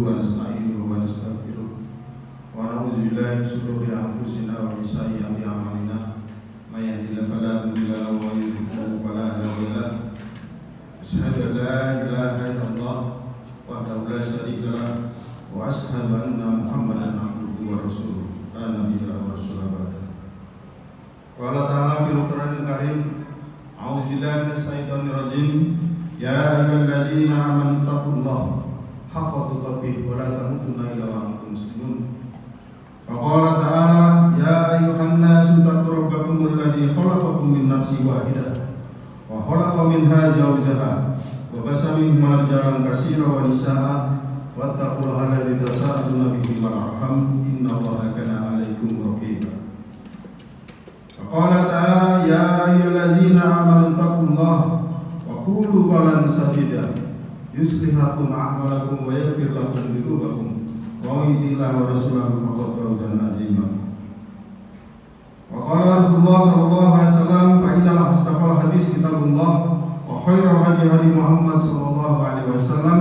ونستعينه ونستغفره ونعوذ بالله من شرور أنفسنا ومن سيئات أعمالنا من يهده الله فلا مضل له ومن يضلل فلا هادي له أشهد أن لا إله إلا الله وحده لا شريك له وأشهد أن محمدا عبده ورسوله لا نبي ورسول بعده. قال تعالى في القرآن الكريم أعوذ بالله من الشيطان الرجيم يا أيها الذين آمنوا اتقوا الله حق تقاته ولا تموتن إلا وأنتم مسلمون. وقال تعالى يا أيها الناس اتقوا ربكم الذي خلقكم من نفس واحدة وخلق منها زوجها وبث منهما رجالا كثيرا ونساء واتقوا الله الذي تساءلون به والأرحام إن الله كان عليكم رقيبا. وقال تعالى يا أيها الذين آمنوا اتقوا الله وقولوا قولا سديدا يصلح لكم أعمالكم ويغفر لكم ذنوبكم ومن يطع الله ورسوله فقد فاز عظيما. وقال رسول الله صلى الله عليه وسلم فإن أصدق الحديث كتاب الله وخير الهدي هدي محمد صلى الله عليه وسلم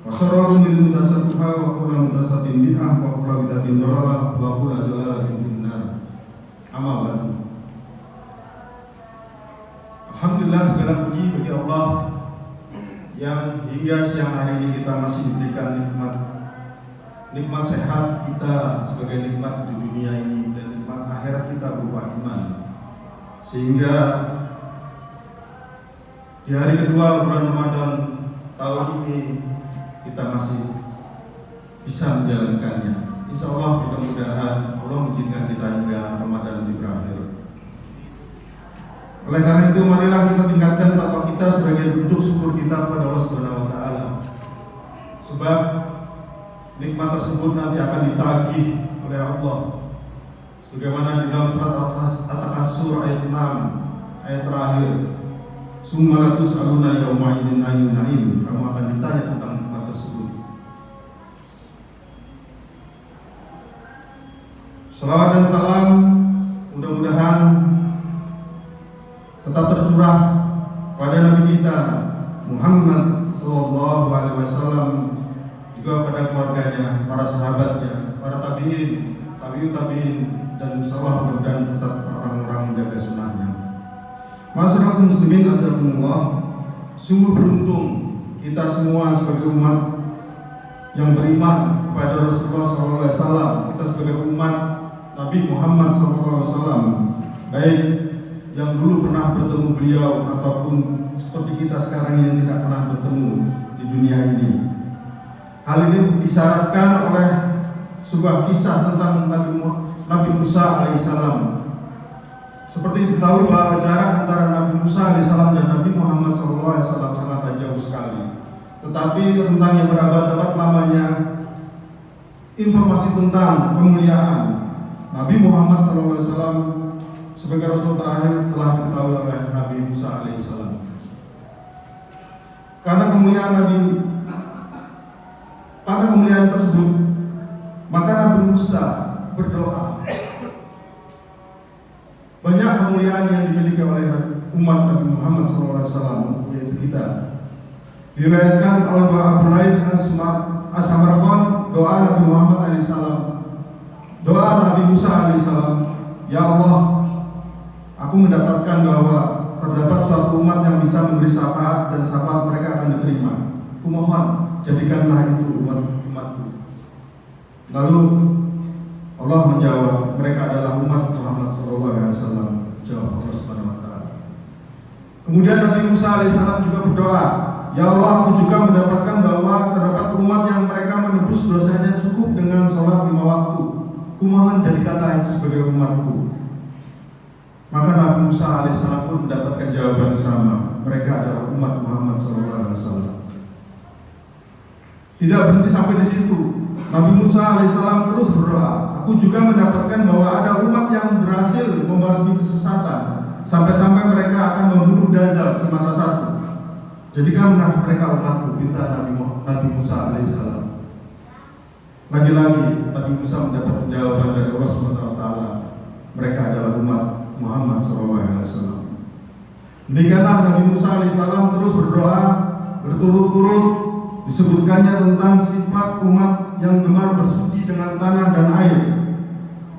وشر الأمور محدثاتها وكل محدثة بدعة وكل بدعة ضلالة وكل ضلالة في النار. Amma ba'du. Alhamdulillah, segala puji bagi Allah yang hingga siang hari ini kita masih diberikan nikmat sehat kita sebagai nikmat di dunia ini dan nikmat akhirat kita berupa iman, sehingga di hari kedua bulan Ramadan tahun ini kita masih bisa menjalankannya. Insya Allah mudah-mudahan Allah mengizinkan kita hingga Ramadan nanti berakhir. Oleh karena itu marilah kita tingkatkan takwa kita sebagai bentuk syukur kita kepada Allah Subhanahu wa taala. Sebab nikmat tersebut nanti akan ditagih oleh Allah. Sebagaimana di dalam surat At-Takasur ayat 6 ayat terakhir. Summa la tus'aluna yawma idzin 'anil na'im. Kamu akan ditanya tentang nikmat tersebut. Salawat dan salam mudah-mudahan tetap tercurah pada Nabi kita Muhammad sallallahu alaihi wasallam, juga pada keluarganya, para sahabatnya, para tabi'in, tabi'ut tabi'in, dan insyaallah mudah-mudahan tetap orang-orang menjaga sunnahnya. Masyarakat muslimin azakumullah, sungguh beruntung kita semua sebagai umat yang beriman kepada Rasulullah sallallahu alaihi wasallam, kita sebagai umat Nabi Muhammad SAW, baik yang dulu pernah bertemu beliau ataupun seperti kita sekarang yang tidak pernah bertemu di dunia ini. Hal ini disyaratkan oleh sebuah kisah tentang Nabi Musa alaihissalam. Seperti diketahui bahwa jarak antara Nabi Musa alaihissalam dan Nabi Muhammad SAW sangat jauh sekali. Tetapi tentang yang berabad-abad lamanya, informasi tentang kemuliaan Nabi Muhammad SAW sebagai Rasul terakhir telah diketahui oleh Nabi Musa alaihissalam. Karena kemuliaan tersebut, maka Nabi Musa berdoa. Banyak kemuliaan yang dimiliki oleh umat Nabi Muhammad SAW, yaitu kita. Diriwayatkan oleh Abu Laid As-Samarqand, doa Nabi Muhammad alaihissalam. Doa Nabi Musa alaihissalam, ya Allah, aku mendapatkan bahwa terdapat suatu umat yang bisa memberi syafaat dan syafaat mereka akan diterima. Kumohon jadikanlah itu umatku. Lalu Allah menjawab, mereka adalah umat Muhammad SAW. Jawab Allah Subhanahu wa taala. Kemudian Nabi Musa alaihissalam juga berdoa, ya Allah, aku juga mendapatkan bahwa terdapat umat yang mereka menebus dosanya cukup dengan sholat 5 waktu. Kumohon jadikanlah itu sebagai umatku. Maka Nabi Musa alaihissalam pun mendapatkan jawaban sama. Mereka adalah umat Muhammad SAW. Tidak berhenti sampai di situ. Nabi Musa alaihissalam terus berdoa, aku juga mendapatkan bahwa ada umat yang berhasil membasmi kesesatan sampai-sampai mereka akan membunuh Dajjal semata satu. Jadikanlah mereka umatku, pinta Nabi Musa alaihissalam. Lagi-lagi Nabi Musa mendapat jawaban dari Allah SWT. Mereka adalah umat Muhammad SAW. Demikianlah Nabi Musa AS terus berdoa berturut-turut disebutkannya tentang sifat umat yang gemar bersuci dengan tanah dan air,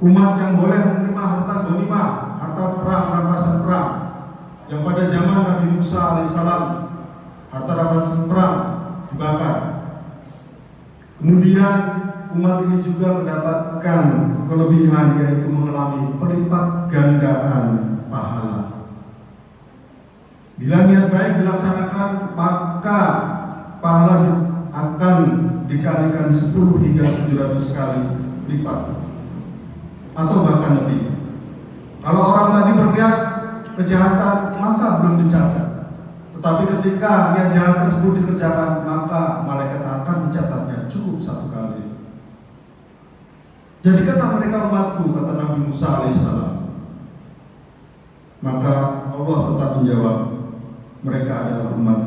umat yang boleh menerima harta ghanimah, harta perang, rampasan perang, yang pada zaman Nabi Musa alaihissalam harta rampasan perang dibakar. Kemudian umat ini juga mendapatkan kelebihan, yaitu mengalami pelipat gandaan pahala. Bila niat baik dilaksanakan, maka pahala akan dikalikan 10 hingga 700 kali lipat, atau bahkan lebih. Kalau orang tadi berniat kejahatan, maka belum dicatat. Tetapi ketika niat jahat tersebut dikerjakan, maka malaikat akan mencatatnya cukup 1 kali. Jadikanlah mereka umatku, kata Nabi Musa alaihissalam. Maka Allah tetap menjawab, mereka adalah umat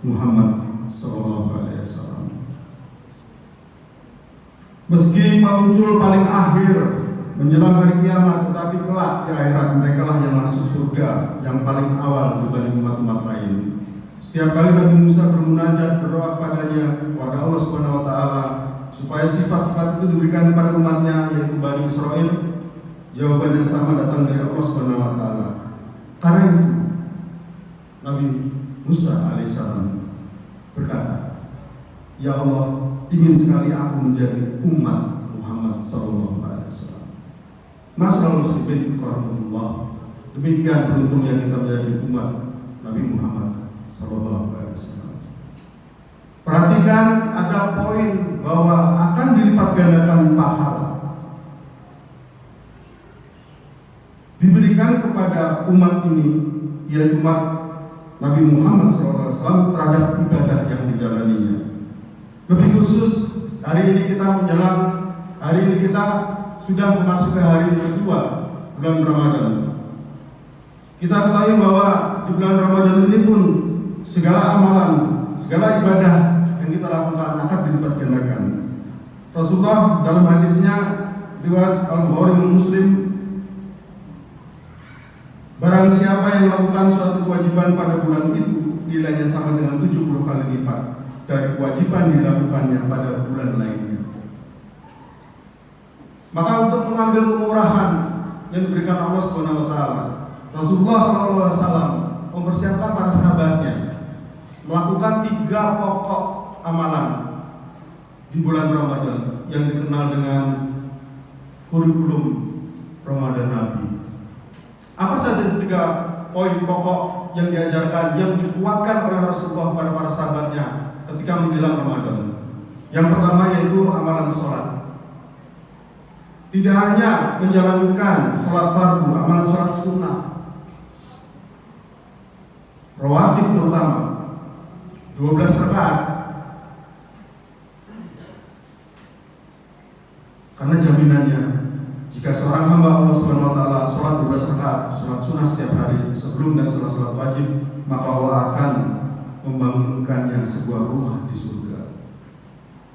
Muhammad sallallahu alaihi wasallam. Meski muncul paling akhir menjelang hari kiamat, tetapi kelak di akhirat mereka lah yang masuk surga yang paling awal dibanding umat-umat lain. Setiap kali Nabi Musa bermunajat, berdoa padanya kepada Allah Subhanahu wa taala supaya sifat-sifat itu diberikan kepada umatnya, yaitu Bani Israil, jawaban yang sama datang dari Allah Subhanahu wa taala. Karena itu Nabi Musa alaihissalam berkata, ya Allah, ingin sekali aku menjadi umat Muhammad sallallahu alaihi wasallam. Masyaallah muslimin rahmatullah. Demikian beruntungnya kita menjadi umat Nabi Muhammad sallallahu alaihi wasallam. Perhatikan, ada poin bahwa akan dilipat gandakan pahala diberikan kepada umat ini, yaitu umat Nabi Muhammad SAW, terhadap ibadah yang dijalaninya. Lebih khusus, hari ini kita sudah memasuki hari kedua bulan Ramadan. Kita ketahui bahwa di bulan Ramadan ini pun segala amalan, segala ibadah yang kita lakukan akan dilipat gandakan. Rasulullah dalam hadisnya riwayat Al-Bukhari dan Muslim, barang siapa yang melakukan suatu kewajiban pada bulan itu, nilainya sama dengan 70 kali lipat dari kewajiban dilakukannya pada bulan lainnya. Maka untuk mengambil kemurahan yang diberikan Allah Subhanahu wa taala, Rasulullah SAW mempersiapkan para sahabatnya melakukan 3 pokok amalan di bulan Ramadan yang dikenal dengan kurikulum Ramadan Nabi. Apa saja 3 poin pokok yang diajarkan, yang dikuatkan oleh Rasulullah pada para sahabatnya ketika menjelang Ramadan? Yang pertama yaitu amalan sholat. Tidak hanya menjalankan sholat fardu, amalan sholat sunnah, rawatib terutama 12 rakaat, karena jaminannya jika seorang hamba Allah Subhanahu wa taala sholat 12 rakaat, sholat sunnah setiap hari sebelum dan setelah sholat wajib, maka Allah akan membangunkannya sebuah rumah di surga.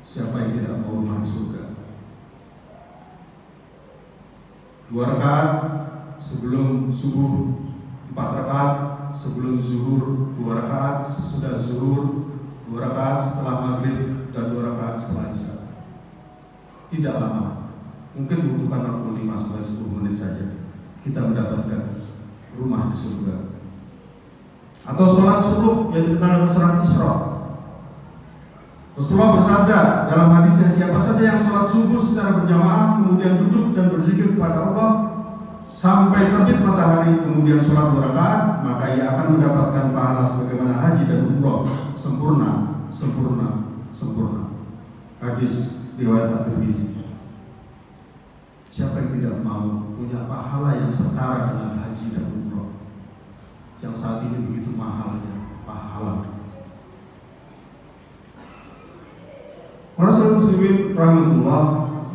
Siapa yang tidak mau rumah di surga? 2 rakaat sebelum subuh, 4 rakaat sebelum zuhur, 2 rakaat sesudah zuhur, 2 rakaat setelah maghrib, dan 2 rakaat setelah isya. Tidak lama, mungkin membutuhkan waktu 5-10 menit saja, kita mendapatkan rumah di surga. Atau sholat subuh yang dikenal dengan sholat Isra. Rasulullah bersabda dalam hadisnya, siapa saja yang sholat subuh secara berjamaah, kemudian duduk dan berzikir kepada Allah sampai terbit matahari, kemudian sholat 2 rakaat, maka ia akan mendapatkan pahala sebagaimana haji dan umroh, sempurna, sempurna, sempurna. Hadis riwayat At-Tirmidzi. Siapa yang tidak mau punya pahala yang setara dengan haji dan umroh, yang saat ini begitu mahalnya pahala? Para saudara muslimin rahmatullah,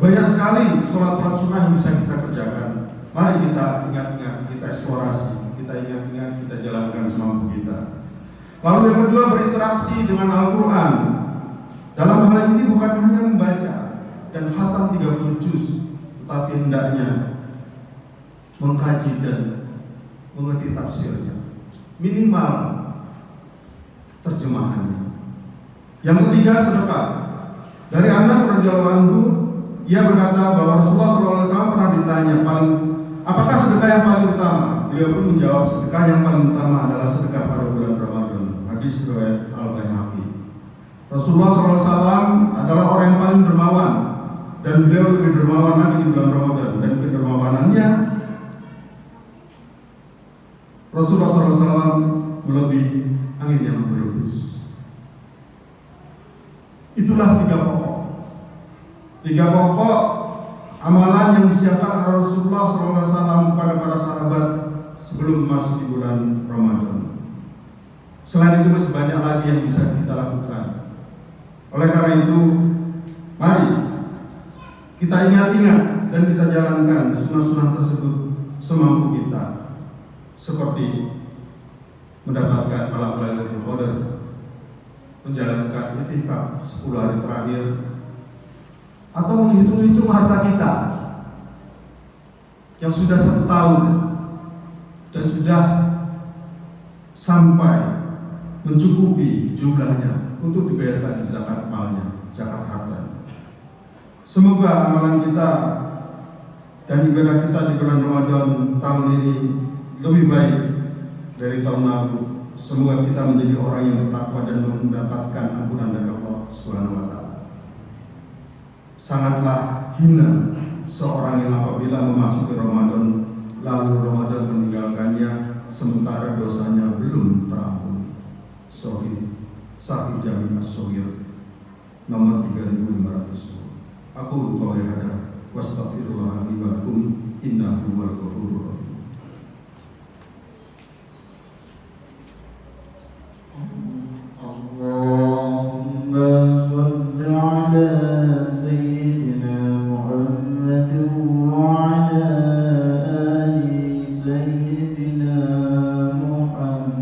banyak sekali sholat-sholat sunnah yang bisa kita kerjakan. Mari kita ingat-ingat, kita eksplorasi, kita ingat-ingat, kita jalankan semampu kita. Lalu yang kedua, berinteraksi dengan Al-Quran. Dalam hal ini bukan hanya membaca dan khatam 30 juz, tetapi hendaknya mengkaji dan mengerti tafsirnya, minimal terjemahannya. Yang ketiga, sedekah. Dari Anas radhiyallahu anhu, ia berkata bahwa Rasulullah SAW pernah ditanya, apakah sedekah yang paling utama? Beliau pun menjawab, sedekah yang paling utama adalah sedekah pada bulan Ramadan. Hadis riwayat Al-Baihaqi. Rasulullah SAW adalah orang yang paling dermawan, dan beliau lebih dermawan lagi di bulan Ramadan. Dan kedermawanannya, Rasulullah SAW melebihi angin yang berhembus. Itulah tiga pokok amalan yang disiapkan Rasulullah SAW kepada para sahabat sebelum masuk di bulan Ramadan. Selain itu masih banyak lagi yang bisa kita lakukan. Oleh karena itu, mari kita ingat-ingat dan kita jalankan sunnah-sunnah tersebut semampu kita, seperti mendapatkan malam Lailatul Qadar, menjalankan i'tikaf 10 hari terakhir, atau menghitung-hitung harta kita yang sudah 1 tahun dan sudah sampai mencukupi jumlahnya untuk dibayarkan di zakat malnya, zakat harta. Semoga amalan kita dan ibadah kita di bulan Ramadan tahun ini lebih baik dari tahun lalu. Semoga kita menjadi orang yang bertakwa dan mendapatkan ampunan dari Allah Subhanahu wa taala. Sangatlah hina seorang yang apabila memasuki Ramadan lalu Ramadan meninggalkannya sementara dosanya belum terampuni. Sahih Jami' As-Shaghir nomor 3510. Aku qouli hada wastaghfirullah li wa lakum innahu huwal ghafurur rahim. Allahumma shalli ala sayyidina Muhammad wa ala ali sayyidina Muhammad.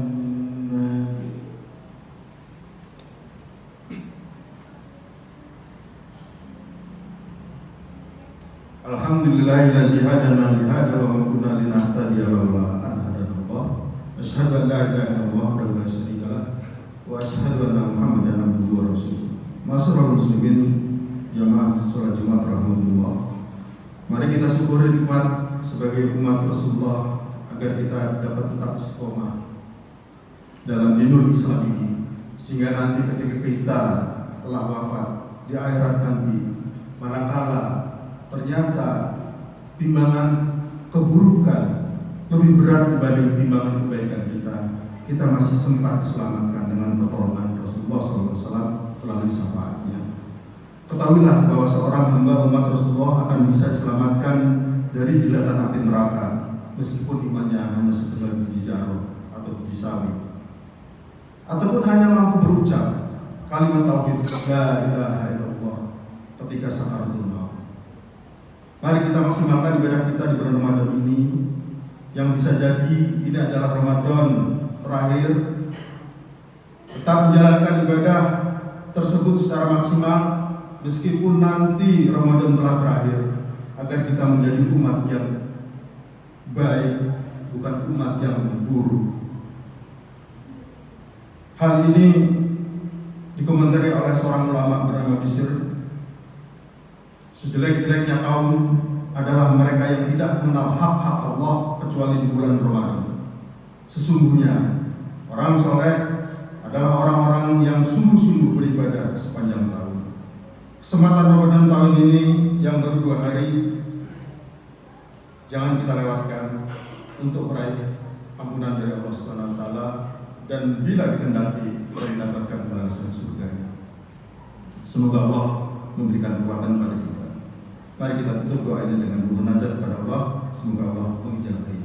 Alhamdulillahilladzi hadana li hadza wa ma kunna linahtadiya laula an hadana Allah. Asyhadu an la ilaha illallah wa la syarika lah wa asyhadu anna Muhammadan abduhu wa rasuluh. Ma'asyiral muslimin, jamaah salat Jumat rahmatullah. Mari kita syukuri nikmat sebagai umat Rasulullah agar kita dapat tetap istiqomah dalam dinul Islam ini, sehingga nanti ketika kita telah wafat di akhirat nanti, manakala ternyata timbangan keburukan lebih berat dibanding timbangan kebaikan kita masih sempat diselamatkan dengan pertolongan Rasulullah SAW melalui syafaatnya. Ketahuilah bahwa seorang hamba umat Rasulullah akan bisa diselamatkan dari jilatan api neraka meskipun imannya hanya sebesar biji jarum atau biji sawi, ataupun hanya mampu berucap kalimat tauhid la ilaha illallah ketika sakaratul maut. Mari kita maksimalkan ibadah kita di bulan Ramadan ini, yang bisa jadi ini adalah Ramadan terakhir. Tetap menjalankan ibadah tersebut secara maksimal meskipun nanti Ramadan telah berakhir, agar kita menjadi umat yang baik, bukan umat yang buruk. Hal ini dikomentari oleh seorang ulama bernama Bishr. Sejelek-jeleknya kaum adalah mereka yang tidak mengenal hak-hak Allah kecuali di bulan Ramadan. Sesungguhnya orang soleh adalah orang-orang yang sungguh-sungguh beribadah sepanjang tahun. Kesempatan Ramadan tahun ini yang baru 2 hari, jangan kita lewatkan untuk meraih ampunan dari Allah Subhanahu wa taala, dan bila dikehendaki kita mendapatkan balasan surganya. Semoga Allah memberikan kekuatan pada kita. Mari kita tutup doa ini dengan bermunajat kepada Allah. Semoga Allah mengijabahi.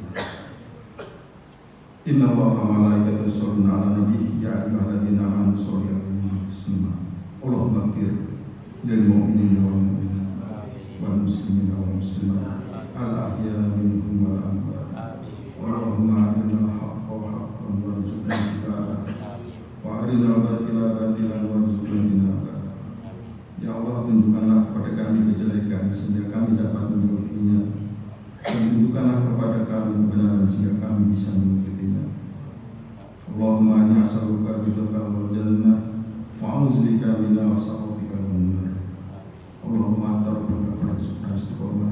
Inna Allaha wa malaikatahu yusholluna 'alan nabi ya ayyuhalladzina amanu shollu 'alaihi wa sallimu. Allahumma ighfir lil mu'minina wal mu'minat wal muslimina wal muslimat al ahya'i minhum wal amwat. Allahumma arinal haqqa haqqan warzuqna ittiba'ah wa arinal batila batilan warzuqna ijtinabah. Ya Allah, tunjukkanlah kepada kami kejelekan sehingga kami dapat menjauhinya, dan tunjukkanlah kepada kami kebenaran sehingga kami bisa mengikutinya. Allahumma inni as'aluka ridhaka wal jannah وأعوذ بك من وسخطك والنار. اللهم أنت ربنا فارزقنا استقامة.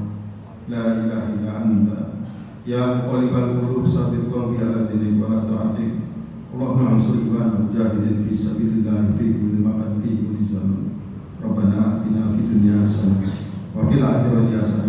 لا إله إلا أنت يا مقلب القلوب ثبت قلبي على دينك ولا تعتق. اللهم انصر إخواننا المجاهدين في سبيل الله في كل مكان في كل زمان. ربنا آتنا في الدنيا حسنة وفي الآخرة حسنة